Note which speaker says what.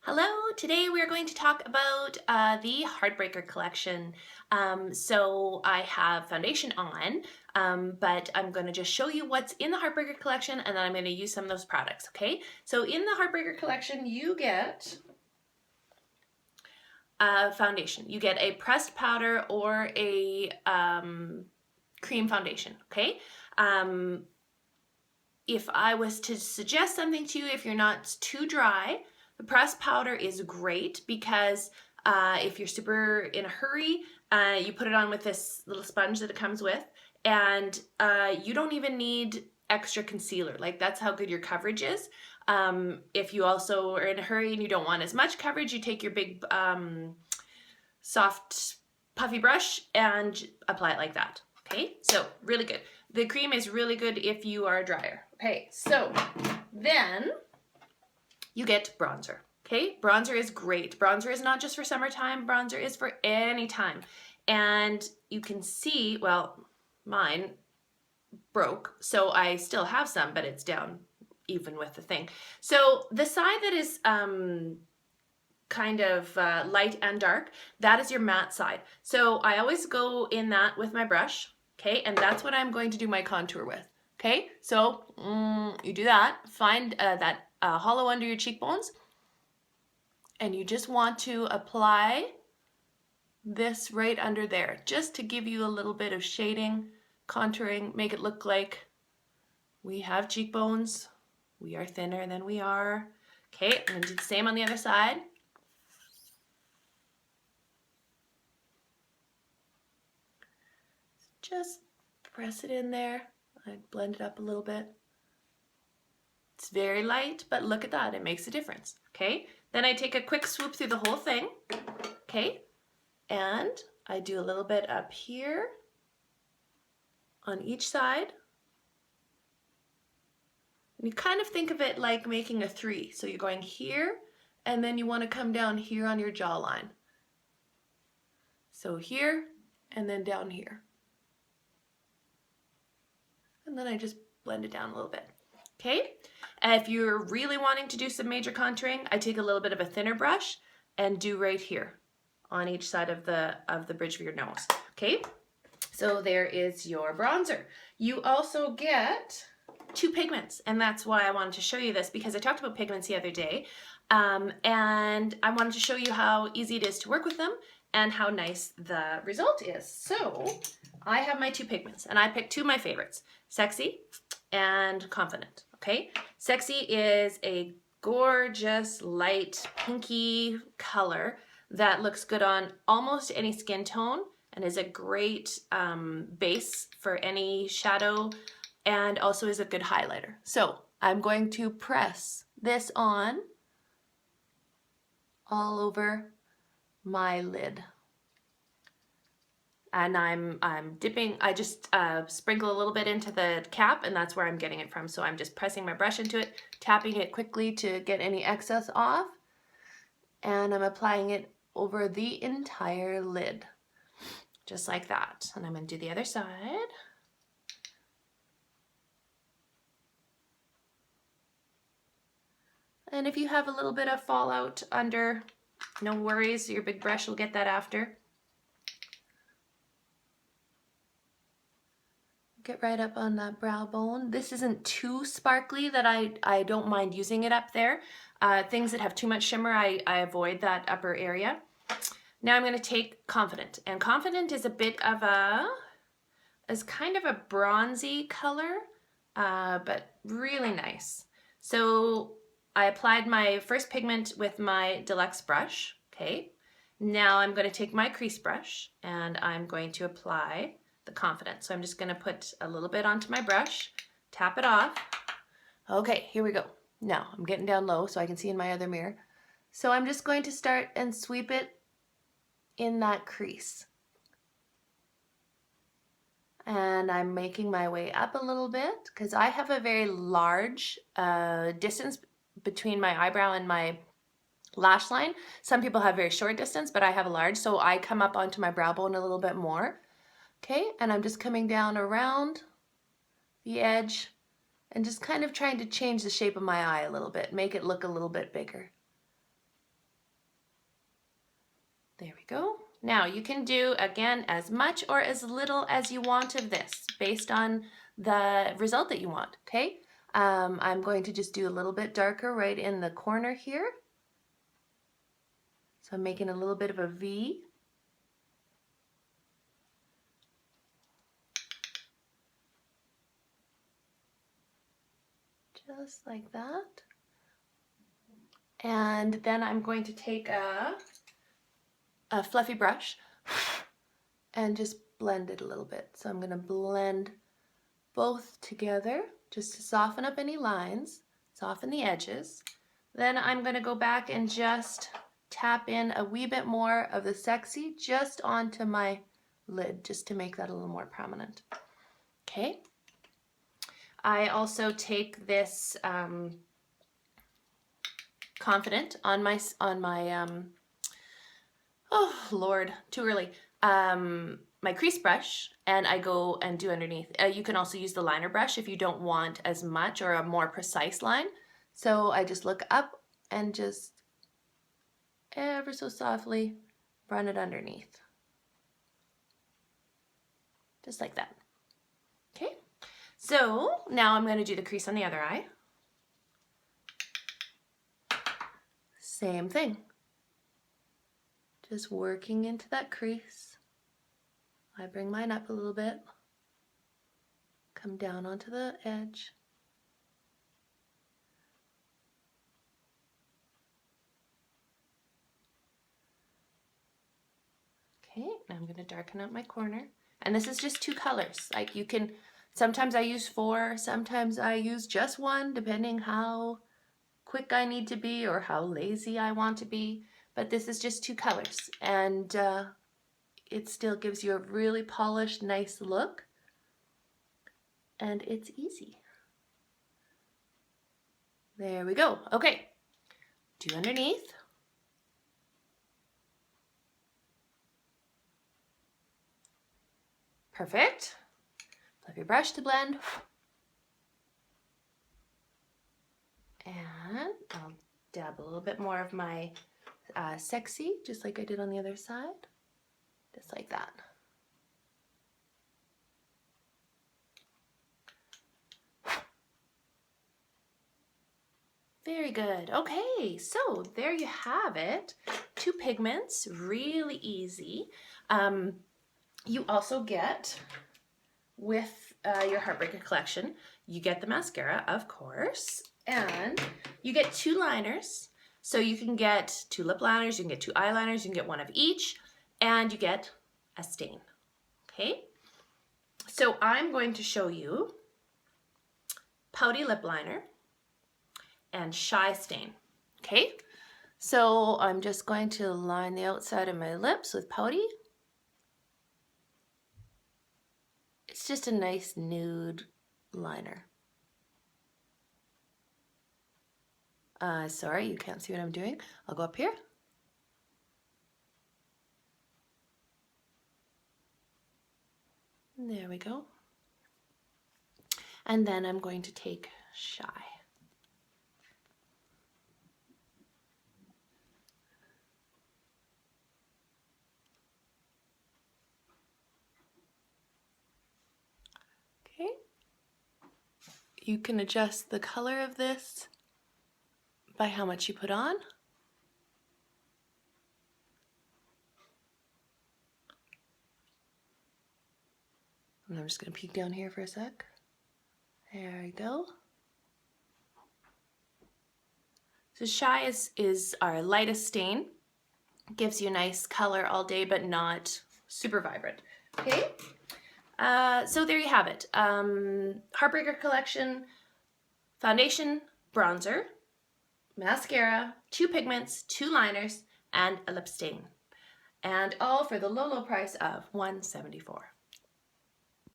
Speaker 1: Hello, today we are going to talk about the Heartbreaker collection. So I have foundation on, but I'm going to just show you what's in the Heartbreaker collection and then I'm going to use some of those products, okay? So in the Heartbreaker collection, you get foundation. You get a pressed powder or a cream foundation, okay? If I was to suggest something to you, if you're not too dry, the pressed powder is great because if you're super in a hurry, you put it on with this little sponge that it comes with, and you don't even need extra concealer. Like, that's how good your coverage is. If you also are in a hurry and you don't want as much coverage, you take your big soft puffy brush and apply it like that. Okay, so really good. The cream is really good if you are drier. Okay, so then you get bronzer. Okay, bronzer is great. Bronzer is not just for summertime, bronzer is for any time. And you can see, well, mine broke, so I still have some, but it's down even with the thing. So the side that is kind of light and dark, that is your matte side. So I always go in that with my brush, okay, and that's what I'm going to do my contour with. Okay, so you do that, find that hollow under your cheekbones, and you just want to apply this right under there, just to give you a little bit of shading, contouring, make it look like we have cheekbones, we are thinner than we are. Okay, I'm gonna do the same on the other side. Just press it in there. I blend it up a little bit. It's very light, but look at that, it makes a difference, okay? Then I take a quick swoop through the whole thing, okay? And I do a little bit up here on each side. And you kind of think of it like making a 3. So you're going here, and then you want to come down here on your jawline. So here, and then down here. And then I just blend it down a little bit. Okay, and if you're really wanting to do some major contouring, I take a little bit of a thinner brush and do right here on each side of the bridge of your nose. Okay, so there is your bronzer. You also get 2 pigments, and that's why I wanted to show you this, because I talked about pigments the other day, and I wanted to show you how easy it is to work with them and how nice the result is. So I have my 2 pigments, and I picked 2 of my favorites, Sexy and Confident. Okay, Sexy is a gorgeous light pinky color that looks good on almost any skin tone and is a great base for any shadow, and also is a good highlighter. So I'm going to press this on all over my lid. And I'm dipping, I just sprinkle a little bit into the cap, and that's where I'm getting it from. So I'm just pressing my brush into it, tapping it quickly to get any excess off, and I'm applying it over the entire lid, just like that. And I'm going to do the other side. And if you have a little bit of fallout under, no worries, your big brush will get that after. Get right up on that brow bone. This isn't too sparkly that I don't mind using it up there. Things that have too much shimmer, I avoid that upper area. Now I'm going to take Confident, and Confident is a bit of is kind of a bronzy color, but really nice. So I applied my first pigment with my deluxe brush, okay? Now I'm going to take my crease brush and I'm going to apply the Confident. So I'm just going to put a little bit onto my brush, tap it off. Okay, here we go. Now I'm getting down low so I can see in my other mirror. So I'm just going to start and sweep it in that crease. And I'm making my way up a little bit because I have a very large distance between my eyebrow and my lash line. Some people have very short distance, but I have a large, so I come up onto my brow bone a little bit more. Okay, and I'm just coming down around the edge and just kind of trying to change the shape of my eye a little bit, make it look a little bit bigger. There we go. Now you can do, again, as much or as little as you want of this based on the result that you want, okay? I'm going to just do a little bit darker right in the corner here. So I'm making a little bit of a V. Just like that. And then I'm going to take a fluffy brush and just blend it a little bit. So I'm going to blend both together just to soften up any lines, soften the edges. Then I'm going to go back and just tap in a wee bit more of the Sexy just onto my lid, just to make that a little more prominent. Okay. I also take this Confident on my oh Lord, too early, my crease brush, and I go and do underneath. You can also use the liner brush if you don't want as much or a more precise line. So I just look up and just ever so softly run it underneath. Just like that. Okay, so now I'm going to do the crease on the other eye. Same thing. Just working into that crease. I bring mine up a little bit. Come down onto the edge. Okay, now I'm going to darken up my corner. And this is just 2 colors. Like you can, sometimes I use 4, sometimes I use just 1, depending how quick I need to be or how lazy I want to be. But this is just 2 colors. And it still gives you a really polished, nice look. And it's easy. There we go. Okay, do underneath. Perfect. Flip your brush to blend. And I'll dab a little bit more of my Sexy, just like I did on the other side. Just like that. Very good. Okay, so there you have it. 2 pigments, really easy. You also get, with your Heartbreaker collection, you get the mascara, of course, and you get 2 liners. So you can get 2 lip liners, you can get 2 eyeliners, you can get 1 of each, and you get a stain, okay? So I'm going to show you Pouty Lip Liner and Shy Stain, okay? So I'm just going to line the outside of my lips with Pouty. It's just a nice nude liner. Sorry, you can't see what I'm doing. I'll go up here. There we go. And then I'm going to take Shy. Okay. You can adjust the color of this by how much you put on. And I'm just going to peek down here for a sec. There we go. So Shy is our lightest stain. Gives you a nice color all day, but not super vibrant. Okay? So there you have it. Heartbreaker collection, foundation, bronzer, mascara, 2 pigments, 2 liners, and a lip stain. And all for the low, low price of $174.